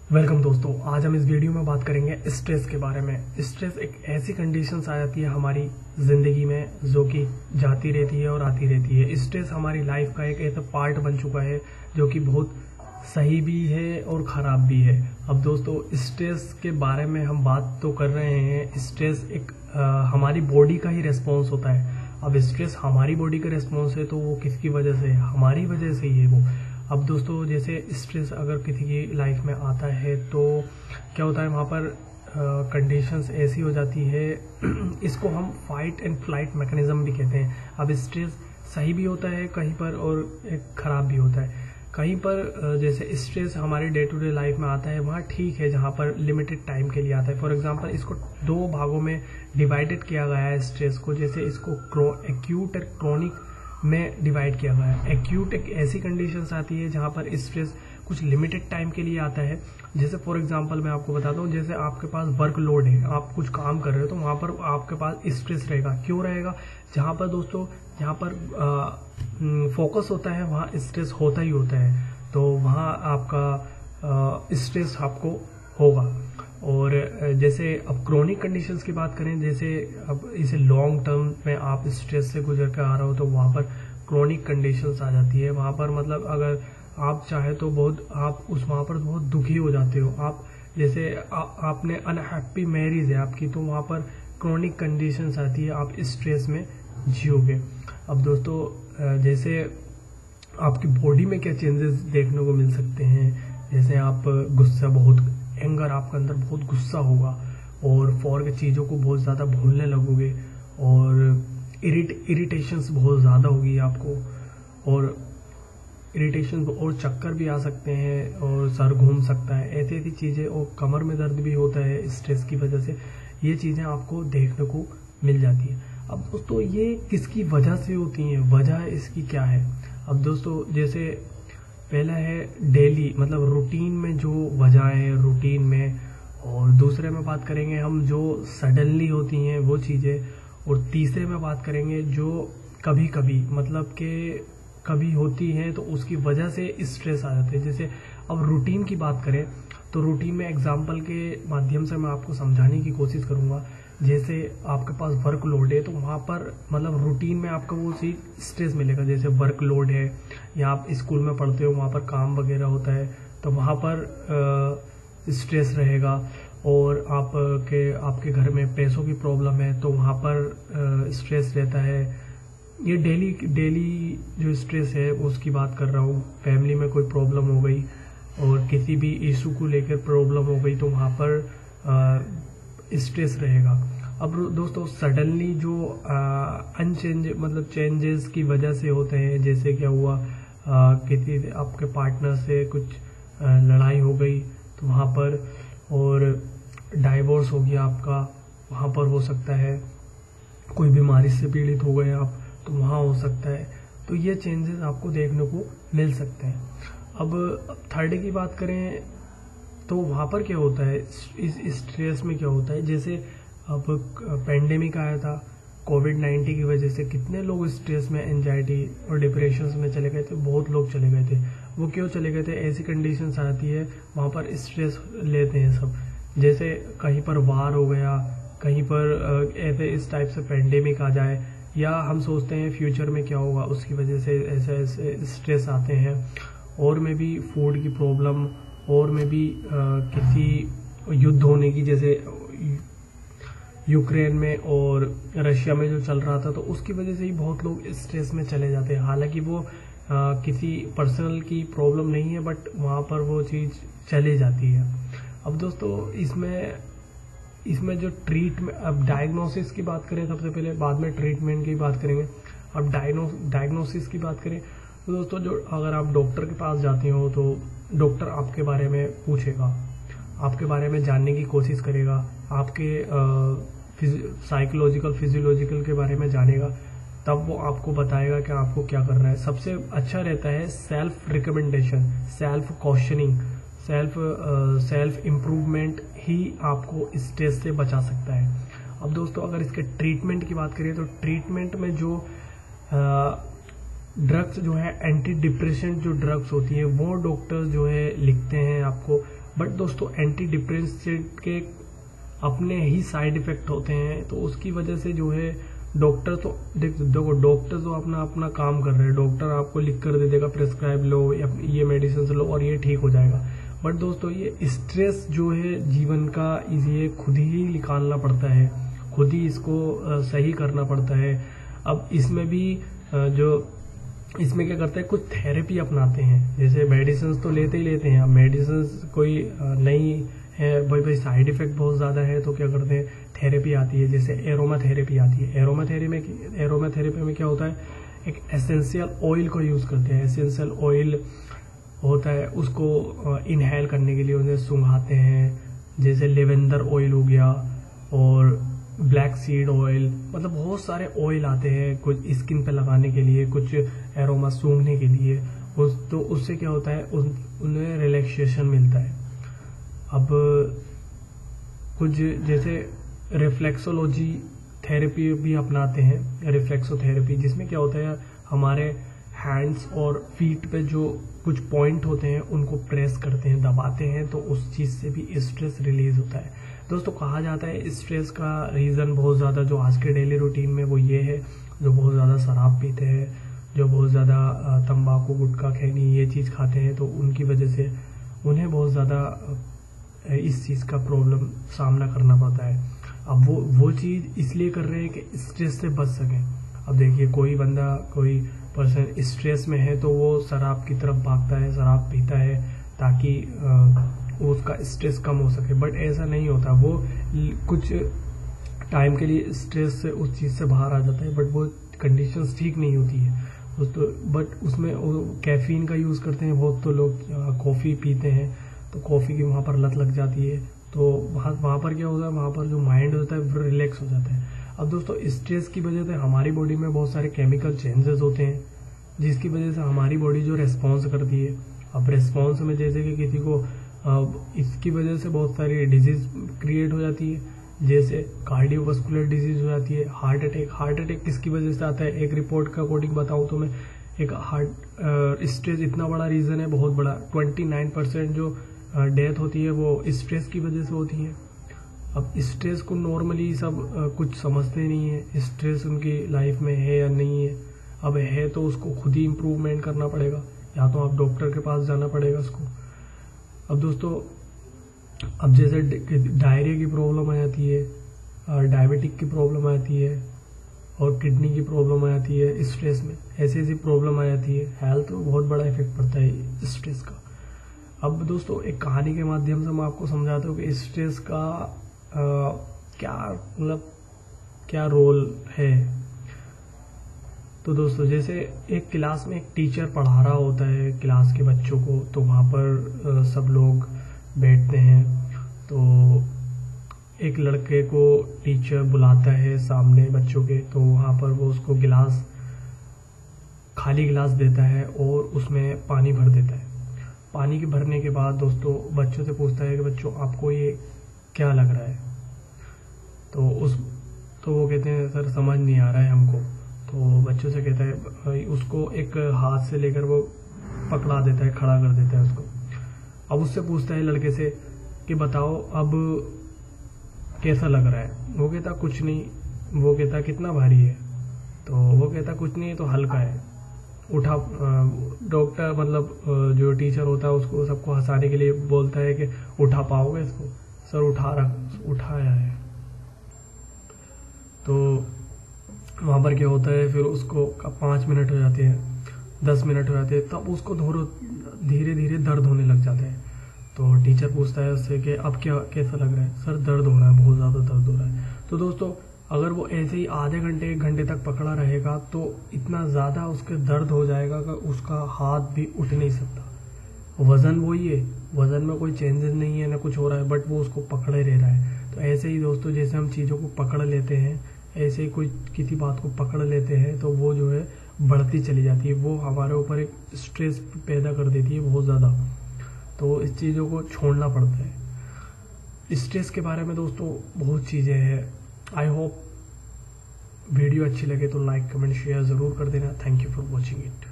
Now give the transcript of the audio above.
Welcome दोस्तों, आज हम इस वीडियो में बात करेंगे स्ट्रेस के बारे में। स्ट्रेस एक ऐसी कंडीशंस आ जाती है हमारी जिंदगी में जो कि जाती रहती है और आती रहती है। स्ट्रेस हमारी लाइफ का एक ऐसा पार्ट बन चुका है जो कि बहुत सही भी है और खराब भी है। अब दोस्तों, स्ट्रेस के बारे में हम बात तो कर रहे हैं। स्ट्रेस एक हमारी बॉडी का ही रेस्पॉन्स होता है। अब स्ट्रेस हमारी बॉडी का रेस्पॉन्स है तो वो किसकी वजह से है? हमारी वजह से ही है वो। अब दोस्तों, जैसे स्ट्रेस अगर किसी की लाइफ में आता है तो क्या होता है, वहाँ पर कंडीशंस ऐसी हो जाती है इसको हम फाइट एंड फ्लाइट मैकेनिज्म भी कहते हैं। अब स्ट्रेस सही भी होता है कहीं पर और एक खराब भी होता है कहीं पर। जैसे स्ट्रेस हमारे डे टू डे लाइफ में आता है वहाँ ठीक है, जहाँ पर लिमिटेड टाइम के लिए आता है। फॉर एग्जांपल, इसको दो भागों में डिवाइडेड किया गया है स्ट्रेस को। जैसे इसको एक्यूट और क्रोनिक में डिवाइड किया गया है। एक्यूट एक ऐसी कंडीशंस आती है जहां पर स्ट्रेस कुछ लिमिटेड टाइम के लिए आता है। जैसे फॉर एग्जांपल मैं आपको बताता हूँ, जैसे आपके पास वर्कलोड है, आप कुछ काम कर रहे हो तो वहां पर आपके पास स्ट्रेस रहेगा। क्यों रहेगा? जहां पर दोस्तों, जहां पर फोकस होता है वहां स्ट्रेस होता ही होता है, तो वहां आपका स्ट्रेस आपको होगा। और जैसे अब क्रोनिक कंडीशंस की बात करें, जैसे अब इसे लॉन्ग टर्म में आप स्ट्रेस से गुजर कर आ रहे हो तो वहां पर क्रोनिक कंडीशंस आ जाती है। वहां पर मतलब अगर आप चाहे तो बहुत आप वहां पर बहुत दुखी हो जाते हो। आप जैसे आपने अनहैप्पी मैरिज है आपकी, तो वहां पर क्रोनिक कंडीशंस आती है, आप स्ट्रेस में जियोगे। अब दोस्तों, जैसे आपकी बॉडी में क्या चेंजेस देखने को मिल सकते हैं, जैसे आप गुस्सा, बहुत एंगर, आपके अंदर बहुत गुस्सा होगा और फॉर के चीज़ों को बहुत ज़्यादा भूलने लगोगे और इरिटेशंस बहुत ज़्यादा होगी आपको, और इरिटेशन और चक्कर भी आ सकते हैं और सर घूम सकता है, ऐसी ऐसी चीज़ें, और कमर में दर्द भी होता है स्ट्रेस की वजह से। ये चीज़ें आपको देखने को मिल जाती है। अब दोस्तों, ये किसकी वजह से होती हैं? वजह इसकी क्या है? अब दोस्तों, जैसे पहला है डेली, मतलब रूटीन में जो वजह है रूटीन में, और दूसरे में बात करेंगे हम जो सडनली होती हैं वो चीज़ें, और तीसरे में बात करेंगे जो कभी कभी, मतलब कि कभी होती हैं तो उसकी वजह से स्ट्रेस आ जाते हैं। जैसे अब रूटीन की बात करें तो रूटीन में एग्जाम्पल के माध्यम से मैं आपको समझाने की कोशिश करूंगा। जैसे आपके पास वर्कलोड है तो वहाँ पर मतलब रूटीन में आपका वो चीज स्ट्रेस मिलेगा। जैसे वर्कलोड है या आप स्कूल में पढ़ते हो, वहाँ पर काम वगैरह होता है तो वहाँ पर स्ट्रेस रहेगा। और आपके घर में पैसों की प्रॉब्लम है तो वहाँ पर स्ट्रेस रहता है। ये डेली जो स्ट्रेस है उसकी बात कर रहा हूँ। फैमिली में कोई प्रॉब्लम हो गई और किसी भी इशू को लेकर प्रॉब्लम हो गई तो वहाँ पर स्ट्रेस रहेगा। अब दोस्तों, सडनली जो मतलब चेंजेस की वजह से होते हैं, जैसे क्या हुआ, किसी आपके पार्टनर से कुछ लड़ाई हो गई तो वहाँ पर, और डाइवोर्स हो गया आपका, वहाँ पर हो सकता है। कोई बीमारी से पीड़ित हो गए आप तो वहाँ हो सकता है। तो ये चेंजेस आपको देखने को मिल सकते हैं। अब थर्ड की बात करें तो वहाँ पर क्या होता है, इस स्ट्रेस में क्या होता है, जैसे अब पेंडेमिक आया था, कोविड-19 की वजह से कितने लोग स्ट्रेस में, एंजाइटी और डिप्रेशन में चले गए थे। बहुत लोग चले गए थे। वो क्यों चले गए थे? ऐसी कंडीशंस आती है वहाँ पर स्ट्रेस लेते हैं सब। जैसे कहीं पर वार हो गया, कहीं पर ऐसे इस टाइप से पेंडेमिक आ जाए, या हम सोचते हैं फ्यूचर में क्या होगा, उसकी वजह से ऐसे स्ट्रेस आते हैं। और में भी फूड की प्रॉब्लम, और में भी किसी युद्ध होने की, जैसे यूक्रेन में और रशिया में जो चल रहा था, तो उसकी वजह से ही बहुत लोग स्ट्रेस में चले जाते हैं। हालांकि वो किसी पर्सनल की प्रॉब्लम नहीं है, बट वहाँ पर वो चीज़ चली जाती है। अब दोस्तों, इसमें जो ट्रीटमेंट, अब डायग्नोसिस की बात करें सबसे पहले, बाद में ट्रीटमेंट की बात करेंगे। अब डायग्नोसिस की बात करें तो दोस्तों, जो अगर आप डॉक्टर के पास जाते हो तो डॉक्टर आपके बारे में पूछेगा, आपके बारे में जानने की कोशिश करेगा, आपके साइकोलॉजिकल फिजियोलॉजिकल के बारे में जानेगा, तब वो आपको बताएगा कि आपको क्या करना है। सबसे अच्छा रहता है self recommendation, self questioning, self improvement ही आपको स्ट्रेस से बचा सकता है। अब दोस्तों, अगर इसके ट्रीटमेंट की बात करें तो ट्रीटमेंट में जो ड्रग्स जो है, एंटी डिप्रेशन जो ड्रग्स होती है वो डॉक्टर जो है लिखते हैं आपको, बट दोस्तों एंटी डिप्रेसेंट के अपने ही साइड इफेक्ट होते हैं, तो उसकी वजह से जो है डॉक्टर तो देखो डॉक्टर तो अपना अपना काम कर रहे हैं, डॉक्टर आपको लिख कर दे देगा प्रिस्क्राइब लो या ये मेडिसिन लो और ये ठीक हो जाएगा। बट दोस्तों ये स्ट्रेस जो है जीवन का, ये खुद ही निकालना पड़ता है, खुद ही इसको सही करना पड़ता है। अब इसमें भी जो इसमें क्या करते हैं, कुछ थेरेपी अपनाते हैं, जैसे मेडिसिन तो लेते ही लेते हैं। अब मेडिसिन कोई नहीं है भाई साइड इफेक्ट बहुत ज्यादा है तो क्या करते हैं, थेरेपी आती है, जैसे एरोमा थेरेपी आती है। एरोमा थेरेपी में क्या होता है, एक एसेंशियल ऑयल को यूज करते हैं। एसेंशियल ऑयल होता है, उसको इनहेल करने के लिए उन्हें सूंघाते हैं, जैसे लेवेंडर ऑयल हो गया और ब्लैक सीड ऑयल, मतलब बहुत सारे ऑयल आते हैं, कुछ स्किन पे लगाने के लिए, कुछ एरोमा सूंघने के लिए। तो उससे क्या होता है, उन्हें रिलैक्सेशन मिलता है। अब कुछ जैसे रिफ्लेक्सोलॉजी थेरेपी भी अपनाते हैं, रिफ्लेक्सोथेरेपी, जिसमें क्या होता है हमारे हैंड्स और फीट पे जो कुछ पॉइंट होते हैं उनको प्रेस करते हैं, दबाते हैं, तो उस चीज से भी स्ट्रेस रिलीज होता है। दोस्तों कहा जाता है स्ट्रेस का रीजन बहुत ज्यादा जो आज के डेली रूटीन में वो ये है, जो बहुत ज्यादा शराब पीते हैं, जो बहुत ज्यादा तंबाकू गुटखा खैनी ये चीज खाते हैं, तो उनकी वजह से उन्हें बहुत ज्यादा इस चीज का प्रॉब्लम सामना करना पड़ता है। अब वो चीज इसलिए कर रहे हैं कि स्ट्रेस से बच सकें। अब देखिए कोई बंदा, कोई पर्सन स्ट्रेस में है तो वो शराब की तरफ भागता है, शराब पीता है ताकि उसका स्ट्रेस कम हो सके। बट ऐसा नहीं होता, वो कुछ टाइम के लिए स्ट्रेस से उस चीज से बाहर आ जाता है, बट वो कंडीशंस ठीक नहीं होती है दोस्तों। बट उसमें कैफीन का यूज करते हैं बहुत, तो लोग कॉफी पीते हैं तो कॉफी की वहां पर लत लग जाती है, तो वहां पर क्या होता है, वहां पर जो माइंड होता है वो रिलैक्स हो जाता है। अब दोस्तों स्ट्रेस की वजह से हमारी बॉडी में बहुत सारे केमिकल चेंजेस होते हैं, जिसकी वजह से हमारी बॉडी जो रेस्पॉन्स करती है। अब रेस्पॉन्स में जैसे कि किसी को इसकी वजह से बहुत सारी डिजीज क्रिएट हो जाती है, जैसे कार्डियोवास्कुलर डिजीज हो जाती है, हार्ट अटैक किसकी वजह से आता है, एक रिपोर्ट का अकॉर्डिंग बताऊं तो मैं, एक हार्ट स्ट्रेस इतना बड़ा रीजन है, बहुत बड़ा, 29% जो डेथ होती है वो स्ट्रेस की वजह से होती है। अब स्ट्रेस को नॉर्मली सब कुछ समझते नहीं है, स्ट्रेस उनकी लाइफ में है या नहीं है। अब है तो उसको खुद ही इम्प्रूवमेंट करना पड़ेगा, या तो आप डॉक्टर के पास जाना पड़ेगा उसको। अब दोस्तों अब जैसे डायरिया की प्रॉब्लम आ जाती है, डायबिटिक की प्रॉब्लम आ जाती है और किडनी की प्रॉब्लम आ जाती है स्ट्रेस में, ऐसी प्रॉब्लम आ जाती है। हेल्थ में बहुत बड़ा इफेक्ट पड़ता है स्ट्रेस का। अब दोस्तों एक कहानी के माध्यम से मैं आपको समझाता हूँ कि स्ट्रेस का क्या रोल है। तो दोस्तों जैसे एक क्लास में एक टीचर पढ़ा रहा होता है क्लास के बच्चों को, तो वहां पर सब लोग बैठते हैं, तो एक लड़के को टीचर बुलाता है सामने बच्चों के, तो वहां पर वो उसको खाली गिलास देता है और उसमें पानी भर देता है। पानी के भरने के बाद दोस्तों बच्चों से पूछता है कि बच्चों आपको ये क्या लग रहा है, तो वो कहते हैं सर समझ नहीं आ रहा है हमको। तो बच्चों से कहता है, उसको एक हाथ से लेकर वो पकड़ा देता है, खड़ा कर देता है उसको। अब उससे पूछता है लड़के से कि बताओ अब कैसा लग रहा है। वो कहता कुछ नहीं। वो कहता कितना भारी है, तो वो कहता कुछ नहीं है, तो हल्का है। उठा डॉक्टर मतलब जो टीचर होता है उसको सबको हंसाने के लिए बोलता है कि उठा पाओगे इसको, सर उठाया है। तो वहां पर क्या होता है, फिर उसको 5 मिनट हो जाते हैं, 10 मिनट हो जाते हैं, तब उसको धीरे धीरे दर्द होने लग जाता है। तो टीचर पूछता है उससे कि अब कैसा लग रहा है, सर दर्द हो रहा है, बहुत ज्यादा दर्द हो रहा है। तो दोस्तों अगर वो ऐसे ही आधे घंटे 1 घंटे तक पकड़ा रहेगा तो इतना ज्यादा उसके दर्द हो जाएगा कि उसका हाथ भी उठ नहीं सकता। वजन वही है, वजन में कोई चेंजेस नहीं है, ना कुछ हो रहा है, बट वो उसको पकड़े रह रहा है। तो ऐसे ही दोस्तों जैसे हम चीजों को पकड़ लेते हैं, ऐसे ही कोई किसी बात को पकड़ लेते हैं तो वो जो है बढ़ती चली जाती है, वो हमारे ऊपर एक स्ट्रेस पैदा कर देती है बहुत ज्यादा। तो इस चीजों को छोड़ना पड़ता है। स्ट्रेस के बारे में दोस्तों बहुत चीजें हैं। आई होप वीडियो अच्छी लगे तो लाइक कमेंट शेयर जरूर कर देना। Thank you for watching it.